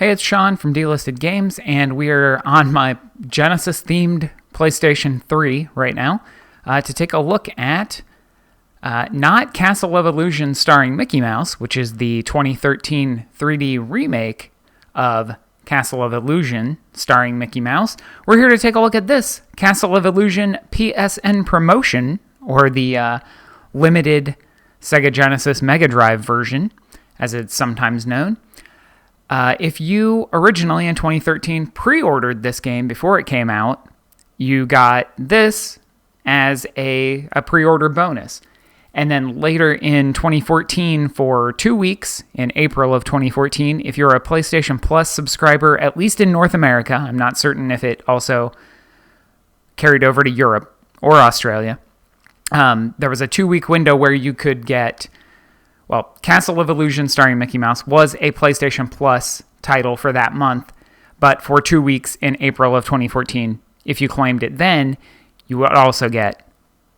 Hey, it's Sean from Delisted Games, and we are on my Genesis-themed PlayStation 3 right now to take a look at not Castle of Illusion starring Mickey Mouse, which is the 2013 3D remake of Castle of Illusion starring Mickey Mouse. We're here to take a look at this Castle of Illusion PSN promotion, or the limited Sega Genesis Mega Drive version, as it's sometimes known. If you originally in 2013 pre-ordered this game before it came out, you got this as a pre-order bonus. And then later in 2014, for 2 weeks in April of 2014, if you're a PlayStation Plus subscriber, at least in North America, I'm not certain if it also carried over to Europe or Australia, there was a 2-week window where you could get, well, Castle of Illusion starring Mickey Mouse was a PlayStation Plus title for that month, but for 2 weeks in April of 2014, if you claimed it then, you would also get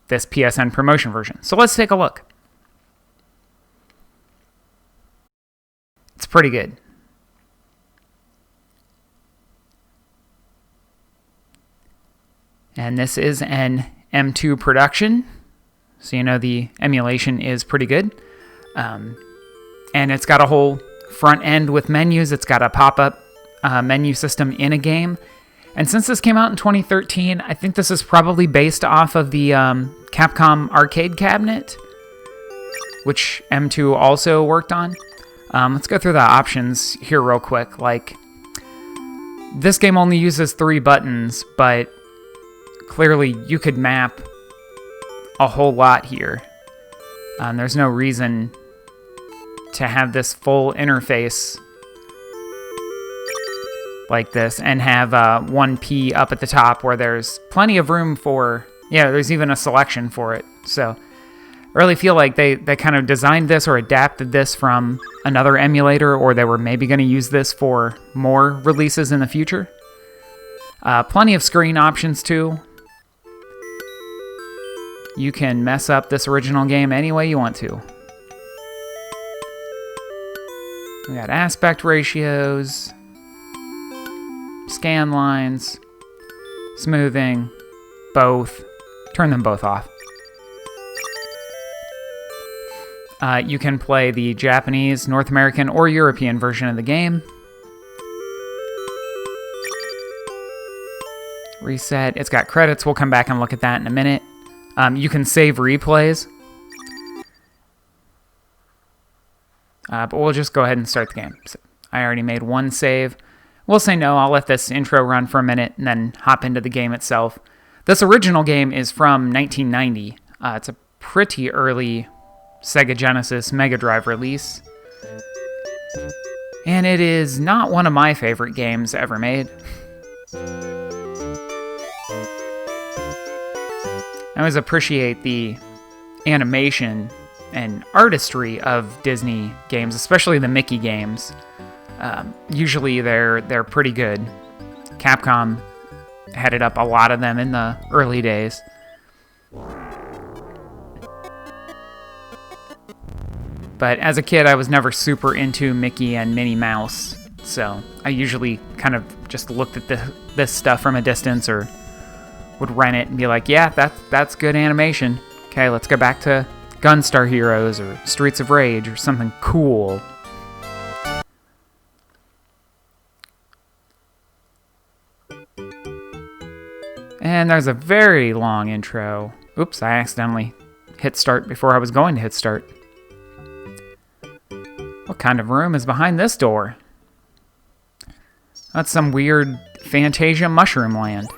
this PSN promotion version. So let's take a look. It's pretty good. And this is an M2 production, so you know the emulation is pretty good. And it's got a whole front end with menus. It's got a pop-up menu system in a game. And since this came out in 2013, I think this is probably based off of the Capcom arcade cabinet, which M2 also worked on. Let's go through the options here real quick. Like, this game only uses 3 buttons, but clearly you could map a whole lot here. There's no reason to have this full interface like this and have 1P up at the top where there's plenty of room for, there's even a selection for it. So I really feel like they kind of designed this or adapted this from another emulator, or they were maybe going to use this for more releases in the future. Plenty of screen options too. You can mess up this original game any way you want to. We got aspect ratios, scan lines, smoothing, both. Turn them both off. You can play the Japanese, North American, or European version of the game. Reset. It's got credits. We'll come back and look at that in a minute. You can save replays. But we'll just go ahead and start the game. So I already made one save. We'll say no. I'll let this intro run for a minute and then hop into the game itself. This original game is from 1990. It's a pretty early Sega Genesis Mega Drive release. And it is not one of my favorite games ever made. I always appreciate the animation and artistry of Disney games, especially the Mickey games. Usually they're pretty good. Capcom headed up a lot of them in the early days. But as a kid, I was never super into Mickey and Minnie Mouse, so I usually kind of just looked at this stuff from a distance, or would rent it and be like, yeah, that's good animation. Okay, let's go back to Gunstar Heroes or Streets of Rage or something cool. And there's a very long intro. Oops, I accidentally hit start before I was going to hit start. What kind of room is behind this door? That's some weird Fantasia mushroom land.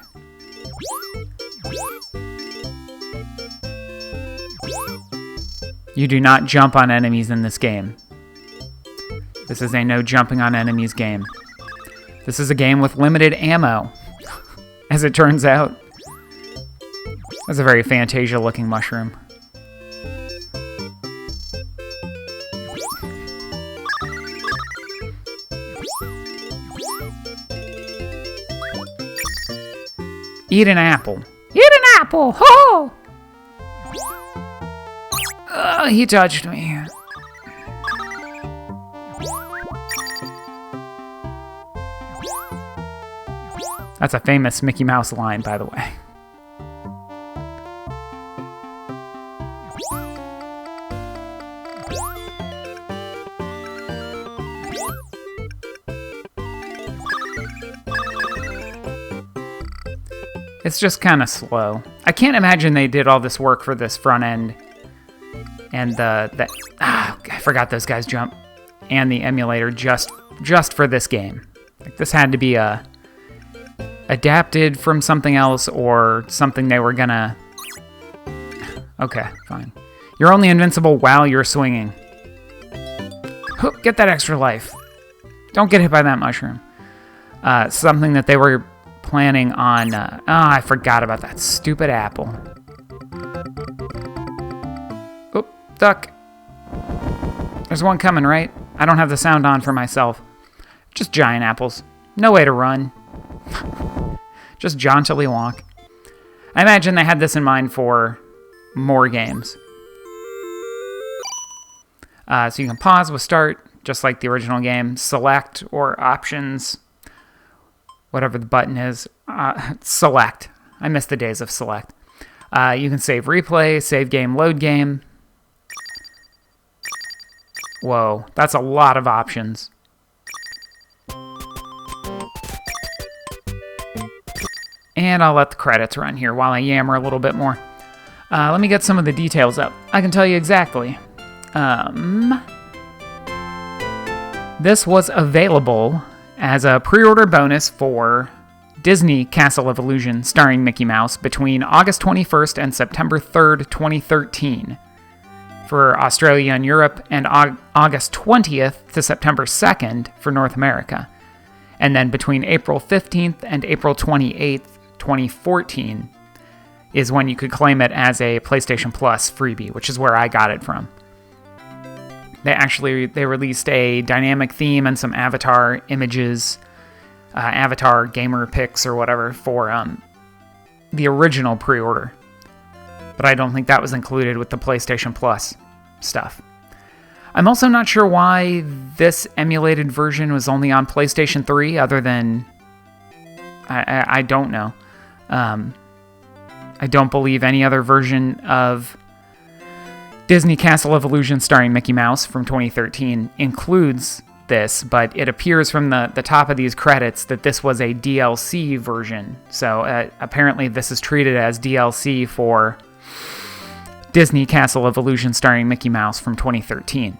You do not jump on enemies in this game. This is a no jumping on enemies game. This is a game with limited ammo, as it turns out. That's a very Fantasia looking mushroom. Eat an apple. Eat an apple! Ho ho! He touched me. That's a famous Mickey Mouse line, by the way. It's just kind of slow. I can't imagine they did all this work for this front end. And I forgot those guys jump. And the emulator just for this game. Like, this had to be adapted from something else or something they were gonna... Okay, fine. You're only invincible while you're swinging. Get that extra life. Don't get hit by that mushroom. Something that they were planning on... I forgot about that stupid apple. Oop, duck. There's one coming, right? I don't have the sound on for myself. Just giant apples. No way to run. Just jauntily walk. I imagine they had this in mind for more games. So you can pause with start, just like the original game. Select or options... Whatever the button is, select. I miss the days of select. You can save replay, save game, load game. Whoa, that's a lot of options. And I'll let the credits run here while I yammer a little bit more. Let me get some of the details up. I can tell you exactly. This was available as a pre-order bonus for Disney Castle of Illusion starring Mickey Mouse between August 21st and September 3rd, 2013 for Australia and Europe, and August 20th to September 2nd for North America. And then between April 15th and April 28th, 2014 is when you could claim it as a PlayStation Plus freebie, which is where I got it from. They released a dynamic theme and some avatar images, avatar gamer pics or whatever for the original pre-order. But I don't think that was included with the PlayStation Plus stuff. I'm also not sure why this emulated version was only on PlayStation 3, other than... I don't know. I don't believe any other version of Disney Castle of Illusion starring Mickey Mouse from 2013 includes this, but it appears from the top of these credits that this was a DLC version. So apparently this is treated as DLC for Disney Castle of Illusion starring Mickey Mouse from 2013.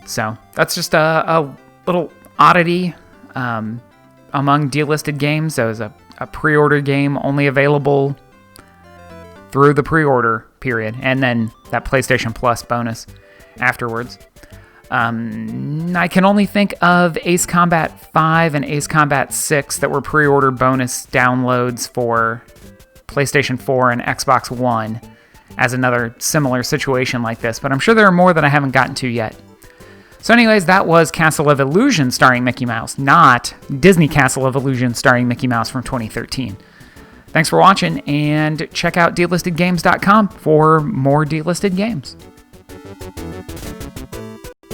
So that's just a little oddity among delisted games. There was a pre-order game only available through the pre-order period, and then that PlayStation Plus bonus afterwards. I can only think of Ace Combat 5 and Ace Combat 6 that were pre-order bonus downloads for PlayStation 4 and Xbox One as another similar situation like this, but I'm sure there are more that I haven't gotten to yet. So anyways, that was Castle of Illusion starring Mickey Mouse, not Disney Castle of Illusion starring Mickey Mouse from 2013. Thanks for watching, and check out delistedgames.com for more delisted games.